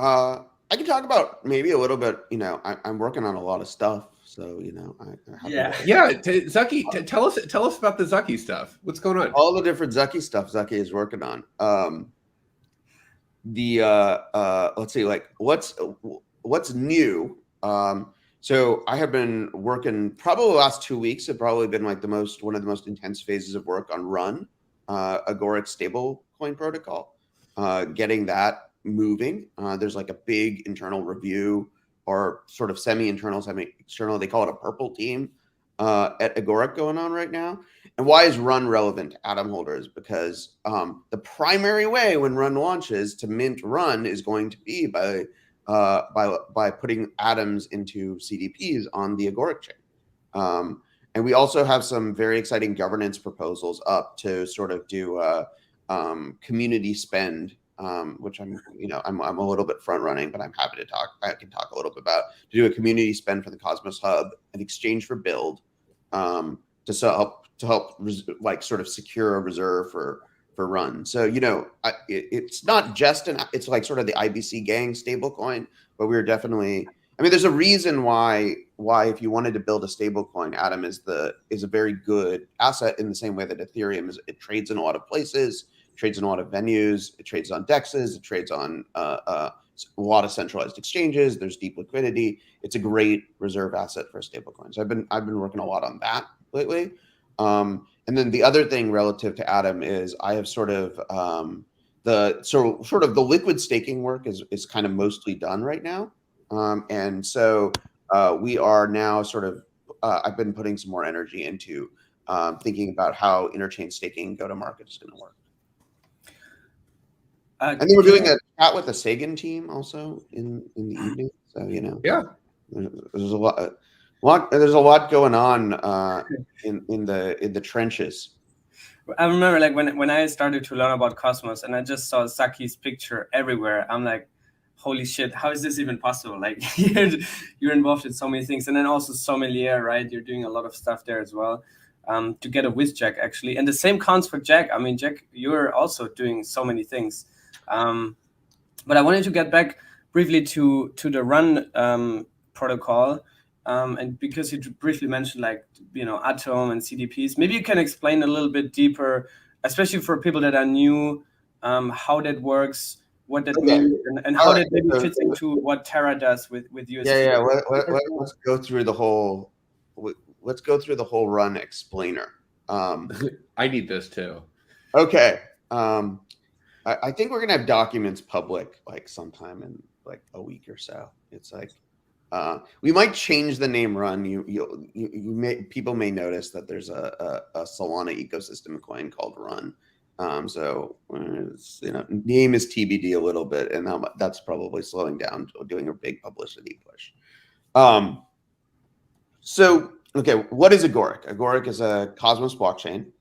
I can talk about maybe a little bit. I'm working on a lot of stuff, so Zaki, tell us about the Zaki stuff. What's going on? All the different Zaki stuff Zaki is working on. Let's see, like what's new. So I have been working probably the last 2 weeks have probably been like one of the most intense phases of work on Run, Agoric stablecoin protocol, getting that moving. There's like a big internal review, or sort of semi-internal, semi-external. They call it a purple team at Agoric going on right now. And why is Run relevant to Atom holders? Because the primary way when Run launches to mint Run is going to be by putting atoms into CDPs on the Agoric chain. And we also have some very exciting governance proposals up to sort of do community spend, which I'm a little bit front running, but I'm happy to talk. I can talk a little bit about to do a community spend for the Cosmos Hub in exchange for build, to help like sort of secure a reserve for Run. So it's not just it's like sort of the IBC gang stablecoin, but we're definitely. I mean, there's a reason why if you wanted to build a stablecoin, Atom is a very good asset in the same way that Ethereum is. It trades in a lot of places, trades in a lot of venues, it trades on dexes, it trades on a lot of centralized exchanges. There's deep liquidity. It's a great reserve asset for stablecoins. I've been working a lot on that lately. And then the other thing relative to Atom is I have sort of the liquid staking work is kind of mostly done right now. And so we are now sort of, I've been putting some more energy into thinking about how interchain staking go-to-market is going to work. And then we're doing a chat with the Sagan team also in the evening. So, there's a lot. There's a lot going on in the trenches. I remember like when I started to learn about Cosmos and I just saw Zaki's picture everywhere. I'm like, holy shit, how is this even possible? Like you're involved in so many things, and then also Sommelier, right? You're doing a lot of stuff there as well. Together with Jack actually, and the same counts for Jack. I mean, Jack, you're also doing so many things. But I wanted to get back briefly to the Run protocol. And because you briefly mentioned like, Atom and CDPs, maybe you can explain a little bit deeper, especially for people that are new, how that works, what that means, and how that maybe fits into what Terra does with USD. Yeah. Let's go through the whole. Let's go through the whole Run explainer. I need this too. Okay. I think we're gonna have documents public like sometime in like a week or so. It's like we might change the name Run. People may notice that there's a Solana ecosystem coin called Run. So name is TBD a little bit, and that's probably slowing down doing a big publicity push. So okay, what is Agoric? Agoric is a Cosmos blockchain.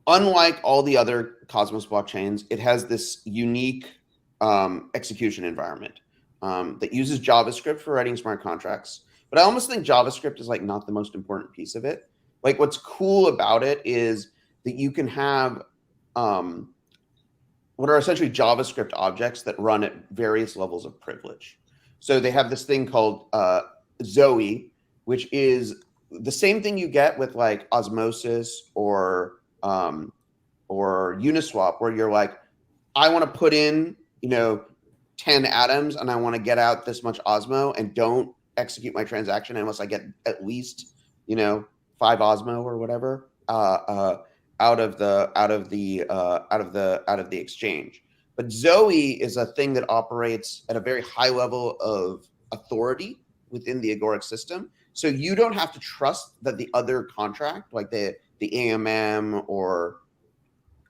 Unlike all the other Cosmos blockchains, it has this unique execution environment that uses JavaScript for writing smart contracts. But I almost think JavaScript is like not the most important piece of it. Like what's cool about it is that you can have what are essentially JavaScript objects that run at various levels of privilege. So they have this thing called Zoe, which is the same thing you get with like Osmosis or Uniswap, where you're like, I want to put in 10 atoms and I want to get out this much Osmo, and don't execute my transaction unless I get at least 5 Osmo or whatever out of the exchange. But Zoe is a thing that operates at a very high level of authority within the Agoric system. So you don't have to trust that the other contract, like the AMM or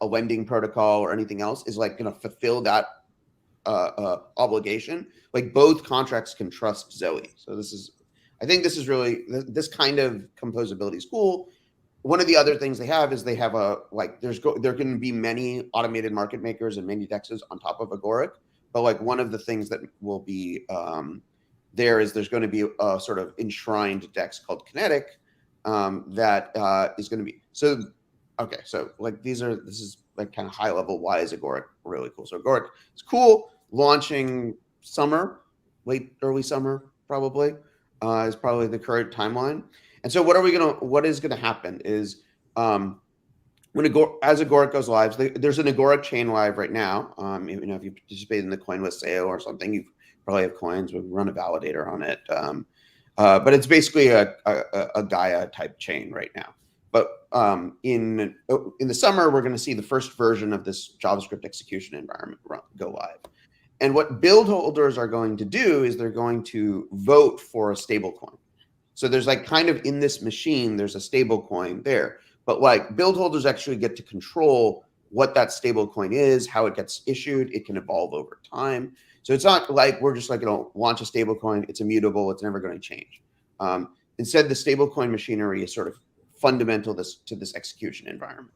a lending protocol or anything else, is like going to fulfill that obligation. Like both contracts can trust Zoe. So I think this is really, this kind of composability is cool. One of the other things they have is they have there can be many automated market makers and many dexes on top of Agoric. But like one of the things that will be there's going to be a sort of enshrined dex called Kinetic that is going to be, so okay, so like this is like kind of high level, why is Agoric really cool? So Agoric is cool, launching summer, early summer, probably, is probably the current timeline. And so what is gonna happen is, as Agoric goes live, there's an Agoric chain live right now. If you participate in the CoinList sale or something, you probably have coins. We run a validator on it, but it's basically a Gaia type chain right now. But in the summer, we're going to see the first version of this JavaScript execution environment go live. And what build holders are going to do is they're going to vote for a stable coin. So there's like kind of in this machine, there's a stable coin there. But like build holders actually get to control what that stable coin is, how it gets issued. It can evolve over time. So it's not like we're just like, launch a stable coin. It's immutable. It's never going to change. Instead, the stable coin machinery is sort of fundamental to this execution environment.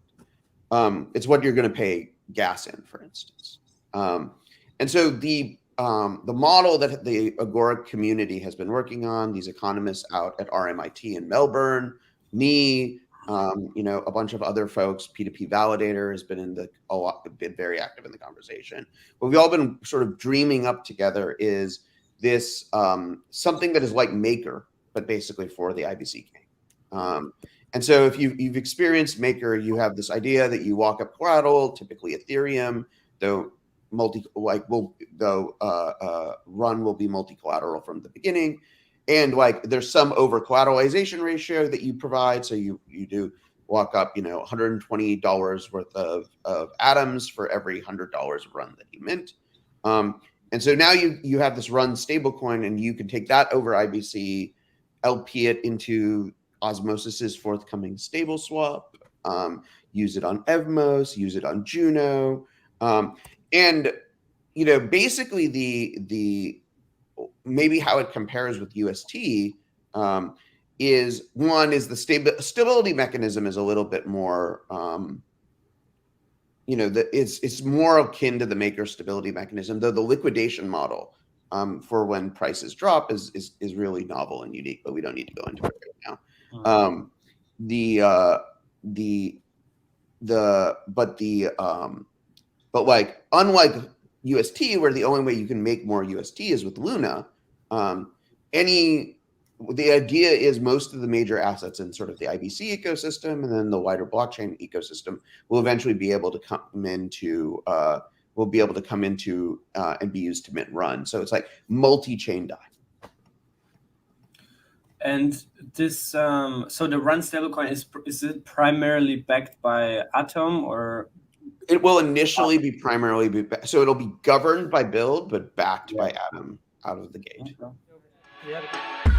It's what you're going to pay gas in, for instance. And so the model that the Agoric community has been working on, these economists out at RMIT in Melbourne, me, a bunch of other folks, P2P Validator has been been very active in the conversation. What we've all been sort of dreaming up together is this something that is like Maker, but basically for the IBC game. And so if you've experienced Maker, you have this idea that you walk up collateral, typically Ethereum, though run will be multi-collateral from the beginning. And like there's some over collateralization ratio that you provide. So you do walk up, $120 worth of atoms for every $100 of run that you mint. And so now you have this run stablecoin, and you can take that over IBC, LP it into Osmosis's forthcoming stable swap, use it on Evmos, use it on Juno. And basically the maybe how it compares with UST is the stability mechanism is a little bit more, it's more akin to the Maker stability mechanism, though the liquidation model for when prices drop is really novel and unique, but we don't need to go into it right now. But like unlike UST, where the only way you can make more UST is with Luna, the idea is most of the major assets in sort of the IBC ecosystem and then the wider blockchain ecosystem will eventually be able to come into and be used to mint run. So it's like multi-chain DAI. And this, so the run stablecoin is it primarily backed by Atom, or? It will initially be primarily so it'll be governed by Build, but backed by Atom out of the gate. Okay.